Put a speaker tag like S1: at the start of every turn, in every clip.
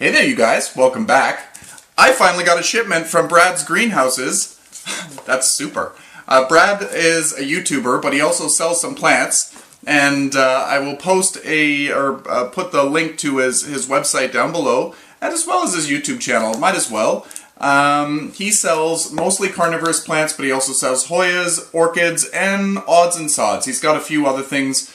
S1: Hey there you guys, welcome back. I finally got a shipment from Brad's greenhouses. That's super. Brad is a YouTuber, but he also sells some plants, and I will post put the link to his website down below, and as well as his YouTube channel, might as well. He sells mostly carnivorous plants, but he also sells Hoyas, orchids, and odds and sods. He's got a few other things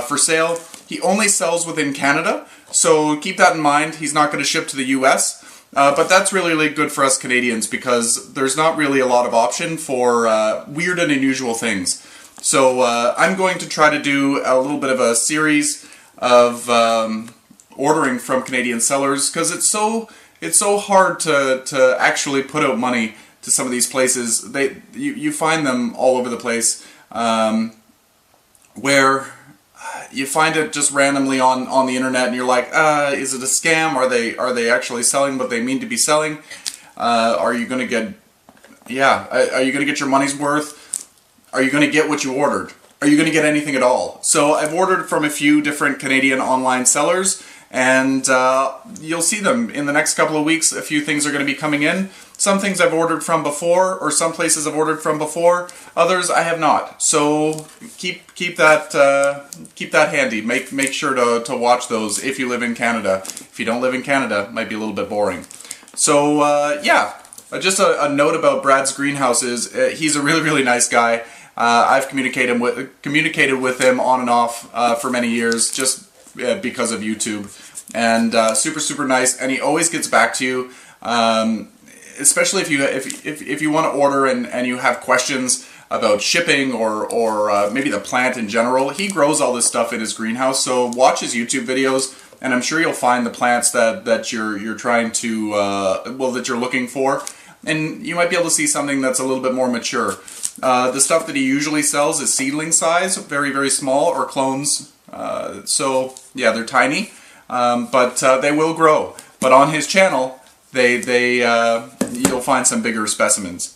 S1: for sale. He only sells within Canada, so keep that in mind. He's not going to ship to the US, but that's really good for us Canadians because there's not really a lot of option for weird and unusual things. So I'm going to try to do a little bit of a series of ordering from Canadian sellers because it's so hard to actually put out money to some of these places. You find them all over the place where you find it just randomly on the internet, and you're like, is it a scam? Are they actually selling what they mean to be selling? Are you gonna get your money's worth? Are you gonna get what you ordered? Are you gonna get anything at all? So I've ordered from a few different Canadian online sellers, and you'll see them in the next couple of weeks. A few things are going to be coming in. Some things I've ordered from before, or some places I've ordered from before. Others I have not. So keep that handy. Make sure to watch those if you live in Canada. If you don't live in Canada, it might be a little bit boring. So yeah, just a note about Brad's greenhouses. He's a really nice guy. I've communicated with him on and off for many years, just because of YouTube, and super nice, and he always gets back to you, especially if you want to order and you have questions about shipping or maybe the plant in general. He grows all this stuff in his greenhouse, so watch his YouTube videos, and I'm sure you'll find the plants that you're trying to that you're looking for, and you might be able to see something that's a little bit more mature. The stuff that he usually sells is seedling size, very small, or clones. So yeah, they're tiny, but they will grow. But on his channel, you'll find some bigger specimens.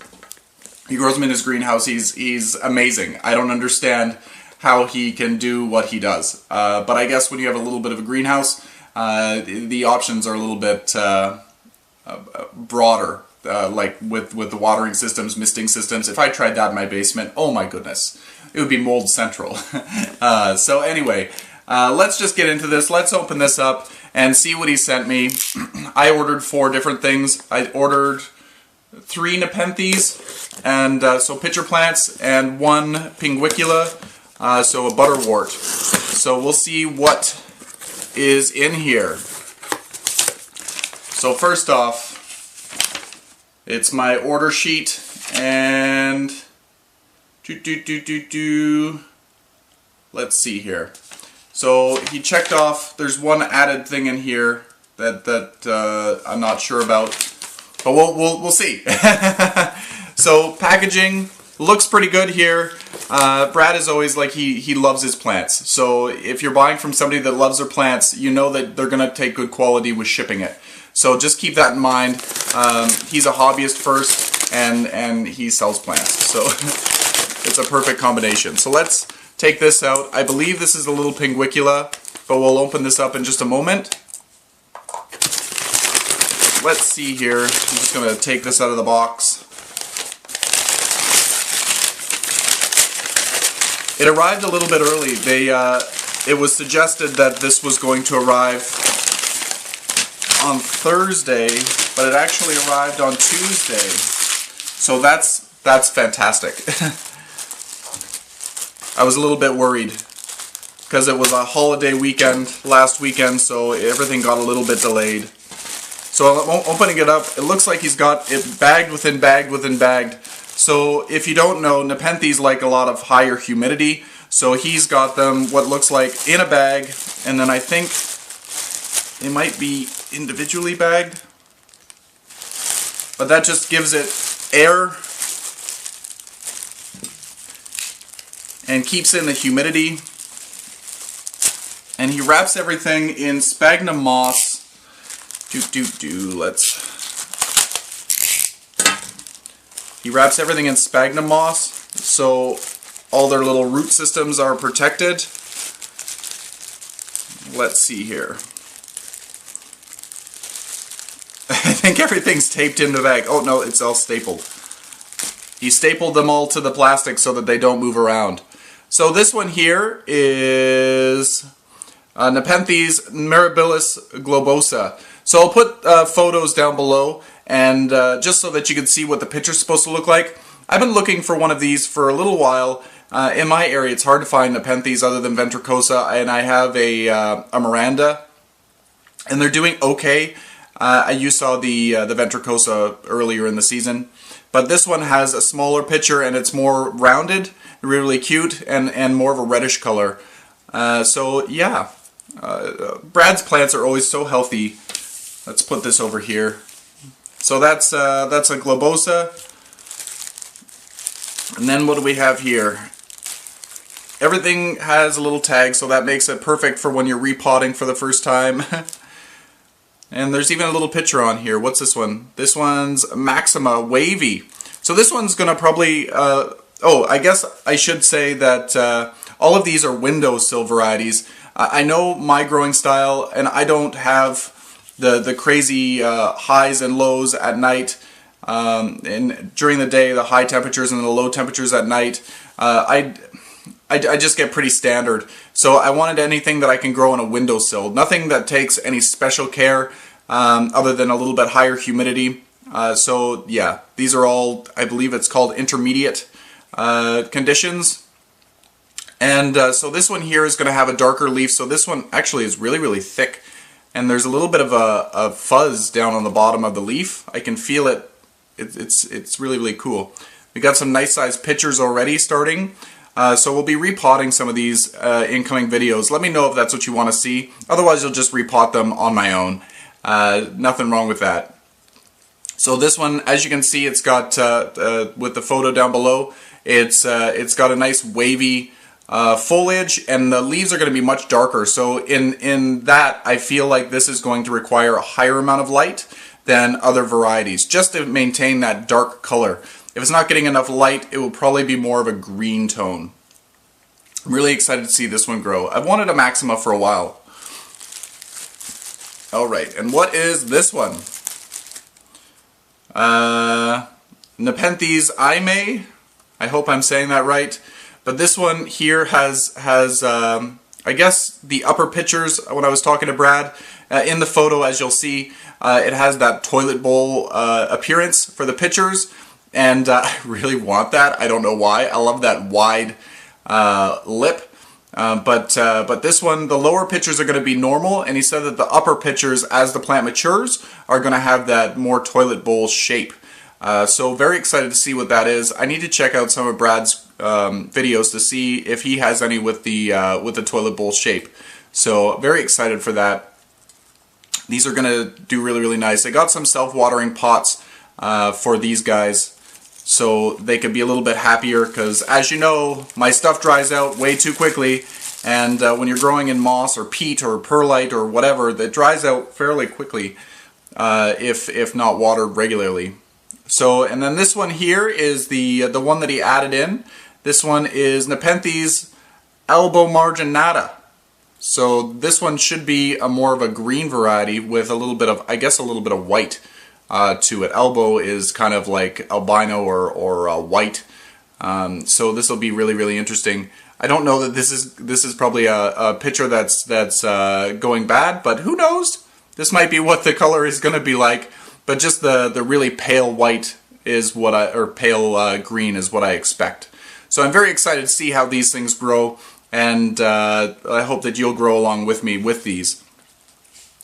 S1: He grows them in his greenhouse. He's amazing. I don't understand how he can do what he does. But I guess when you have a little bit of a greenhouse, the options are a little bit broader. Like with the watering systems, misting systems. If I tried that in my basement, oh my goodness, it would be mold central. So anyway, let's just get into this. Let's open this up and see what he sent me. I ordered 4 different things. I ordered 3 Nepenthes, and so pitcher plants, and 1 pinguicula, so a butterwort. So we'll see what is in here. So first off, it's my order sheet, and let's see here. So he checked off, there's 1 added thing in here that I'm not sure about, but we'll see. So packaging looks pretty good here. Brad is always like, he loves his plants. So if you're buying from somebody that loves their plants, you know that they're gonna take good quality with shipping it. So just keep that in mind. He's a hobbyist first, and he sells plants. So it's a perfect combination. So let's take this out. I believe this is a little pinguicula, but we'll open this up in just a moment. Let's see here. I'm just going to take this out of the box. It arrived a little bit early. It was suggested that this was going to arrive on Thursday, but it actually arrived on Tuesday. So that's fantastic. I was a little bit worried because it was a holiday weekend last weekend, so everything got a little bit delayed. So opening it up, it looks like he's got it bagged within bagged within bagged. So if you don't know, Nepenthes like a lot of higher humidity, so he's got them what looks like in a bag, and then I think they might be individually bagged, but that just gives it air and keeps in the humidity. And he wraps everything in sphagnum moss. He wraps everything in sphagnum moss, so all their little root systems are protected. Let's see here. think everything's taped in the bag. Oh no, it's all stapled. He stapled them all to the plastic so that they don't move around. So this one here is Nepenthes Mirabilis Globosa. So I'll put photos down below, and just so that you can see what the picture's supposed to look like. I've been looking for one of these for a little while. In my area, it's hard to find Nepenthes other than Ventricosa, and I have a Miranda, and they're doing okay. You saw the Ventricosa earlier in the season, but this one has a smaller picture and it's more rounded, really cute, and more of a reddish color. So yeah, Brad's plants are always so healthy. Let's put this over here. So that's a Globosa. And then what do we have here? Everything has a little tag, so that makes it perfect for when you're repotting for the first time. And there's even a little picture on here. What's this one? This one's Maxima Wavy. So this one's gonna probably, oh, I guess I should say that all of these are windowsill varieties. I know my growing style, and I don't have the crazy highs and lows at night. And during the day, the high temperatures and the low temperatures at night. I just get pretty standard. So I wanted anything that I can grow on a windowsill. Nothing that takes any special care other than a little bit higher humidity. So yeah, these are all, I believe it's called intermediate conditions. And so this one here is going to have a darker leaf. So this one actually is really, really thick. And there's a little bit of a fuzz down on the bottom of the leaf. I can feel it. It's really, really cool. We got some nice sized pictures already starting. So we'll be repotting some of these incoming videos. Let me know if that's what you want to see. Otherwise, you'll just repot them on my own. Nothing wrong with that. So this one, as you can see, it's got with the photo down below. It's got a nice wavy foliage, and the leaves are going to be much darker. So in that, I feel like this is going to require a higher amount of light than other varieties, just to maintain that dark color. If it's not getting enough light, it will probably be more of a green tone. I'm really excited to see this one grow. I've wanted a Maxima for a while. Alright, and what is this one? Nepenthes Ime. I hope I'm saying that right. But this one here has I guess the upper pictures, when I was talking to Brad, in the photo, as you'll see, it has that toilet bowl appearance for the pictures. And I really want that. I don't know why. I love that wide lip. But this one, the lower pictures are going to be normal, and he said that the upper pictures, as the plant matures, are going to have that more toilet bowl shape. So very excited to see what that is. I need to check out some of Brad's videos to see if he has any with the toilet bowl shape. So very excited for that. These are going to do really, really nice. I got some self-watering pots for these guys, so they could be a little bit happier, because as you know, my stuff dries out way too quickly, and when you're growing in moss or peat or perlite or whatever, that dries out fairly quickly if not watered regularly. So, and then this one here is the one that he added in. This one is Nepenthes Elbow Marginata. So this one should be a more of a green variety with a little bit of, I guess, a little bit of white to it. Elbow is kind of like albino or white. So this will be really, really interesting. I don't know that this is probably a picture that's going bad, but who knows? This might be what the color is going to be like. But just the really pale white is what or pale green is what I expect. So I'm very excited to see how these things grow, and I hope that you'll grow along with me with these.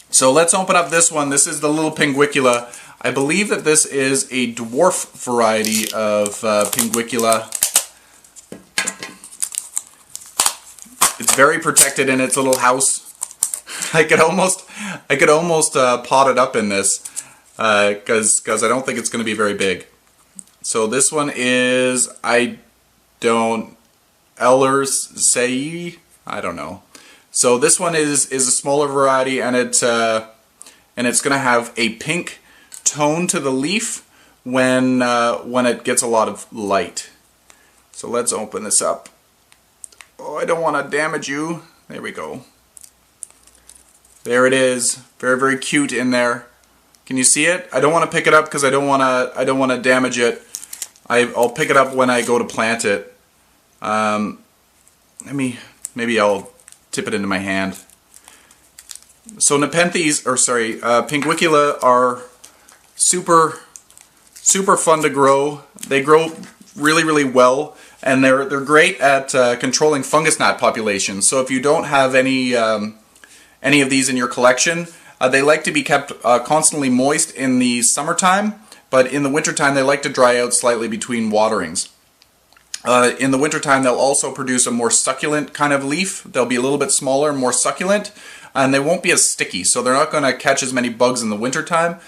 S1: So let's open up this one. This is the little Pinguicula. I believe that this is a dwarf variety of Pinguicula. It's very protected in its little house. I could almost pot it up in this. Because I don't think it's going to be very big. So this one is, Ellersay, I don't know. So this one is a smaller variety, and it's going to have a pink tone to the leaf when it gets a lot of light. So let's open this up. Oh, I don't want to damage you. There we go. There it is. Very, very cute in there. Can you see it? I don't want to pick it up because I don't want to damage it. I'll pick it up when I go to plant it. Maybe I'll tip it into my hand. So Nepenthes, or sorry, Pinguicula are super fun to grow. They grow really well, and they're great at controlling fungus gnat populations. So if you don't have any of these in your collection, they like to be kept constantly moist in the summertime, but in the wintertime they like to dry out slightly between waterings. In the wintertime they'll also produce a more succulent kind of leaf. They'll be a little bit smaller, more succulent, and they won't be as sticky, so they're not going to catch as many bugs in the wintertime.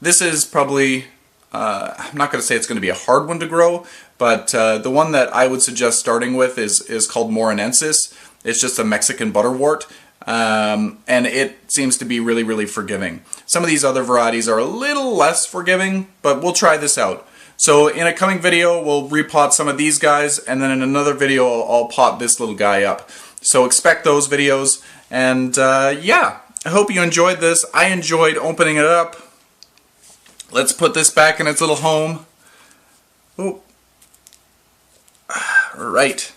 S1: This is probably, I'm not going to say it's going to be a hard one to grow, but the one that I would suggest starting with is called Morinensis. It's just a Mexican butterwort, and it seems to be really forgiving. Some of these other varieties are a little less forgiving, but we'll try this out. So in a coming video we'll repot some of these guys, and then in another video I'll pot this little guy up. So expect those videos, and yeah, I hope you enjoyed this. I enjoyed opening it up. Let's put this back in its little home. Oh. Right.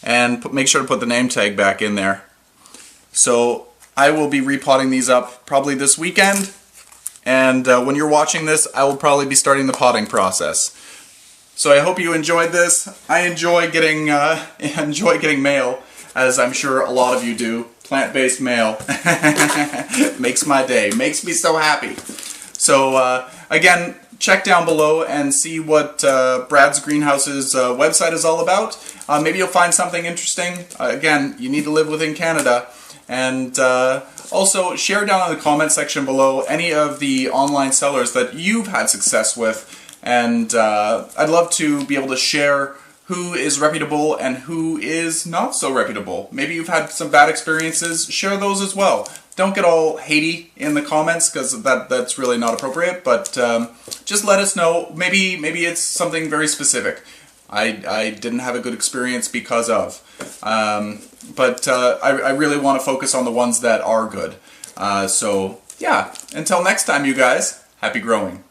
S1: And make sure to put the name tag back in there. So I will be repotting these up probably this weekend, and when you're watching this I will probably be starting the potting process. So I hope you enjoyed this. I enjoy getting mail, as I'm sure a lot of you do. Plant-based mail. Makes my day. Makes me so happy. So again, check down below and see what Brad's Greenhouse's website is all about. Maybe you'll find something interesting. Again, you need to live within Canada. And also share down in the comment section below any of the online sellers that you've had success with. And I'd love to be able to share who is reputable and who is not so reputable. Maybe you've had some bad experiences. Share those as well. Don't get all hatey in the comments, because that's really not appropriate, but just let us know. Maybe it's something very specific. I didn't have a good experience because of. But I really want to focus on the ones that are good. So yeah, until next time you guys, happy growing.